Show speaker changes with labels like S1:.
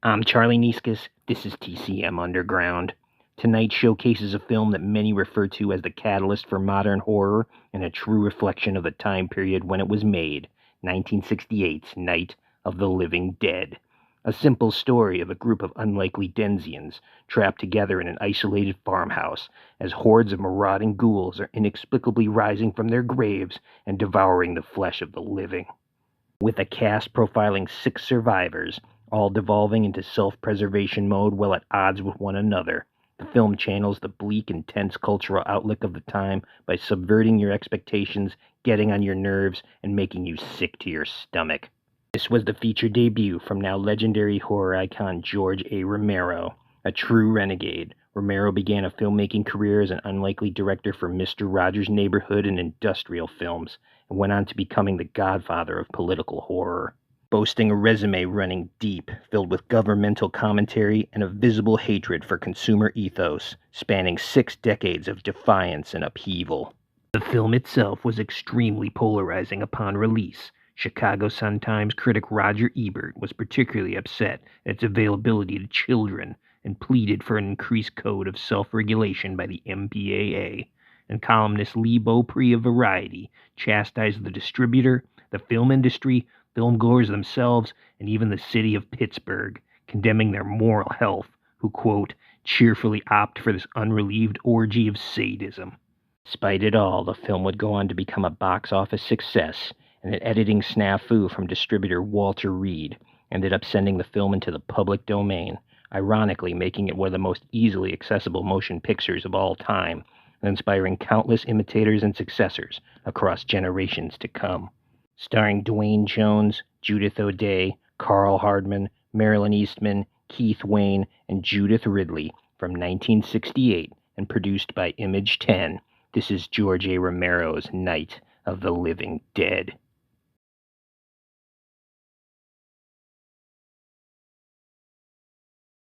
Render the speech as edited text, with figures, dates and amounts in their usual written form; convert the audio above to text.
S1: I'm Charlie Nieskes. This is TCM Underground. Tonight showcases a film that many refer to as the catalyst for modern horror and a true reflection of the time period when it was made, 1968's Night of the Living Dead. A simple story of a group of unlikely denizens trapped together in an isolated farmhouse as hordes of marauding ghouls are inexplicably rising from their graves and devouring the flesh of the living. With a cast profiling 6 survivors, all devolving into self-preservation mode while at odds with one another. The film channels the bleak and tense cultural outlook of the time by subverting your expectations, getting on your nerves, and making you sick to your stomach. This was the feature debut from now legendary horror icon George A. Romero. A true renegade, Romero began a filmmaking career as an unlikely director for Mr. Rogers' Neighborhood and industrial films, and went on to becoming the godfather of political horror. Boasting a resume running deep, filled with governmental commentary and a visible hatred for consumer ethos, spanning 6 decades of defiance and upheaval. The film itself was extremely polarizing upon release. Chicago Sun-Times critic Roger Ebert was particularly upset at its availability to children and pleaded for an increased code of self-regulation by the MPAA. And columnist Lee Beaupre of Variety chastised the distributor, the film industry, filmgoers themselves, and even the city of Pittsburgh, condemning their moral health, who, quote, cheerfully opt for this unrelieved orgy of sadism. Despite it all, the film would go on to become a box office success, and an editing snafu from distributor Walter Reed ended up sending the film into the public domain, ironically making it one of the most easily accessible motion pictures of all time, and inspiring countless imitators and successors across generations to come. Starring Dwayne Jones, Judith O'Dea, Carl Hardman, Marilyn Eastman, Keith Wayne, and Judith Ridley from 1968, and produced by Image 10, this is George A. Romero's Night of the Living Dead.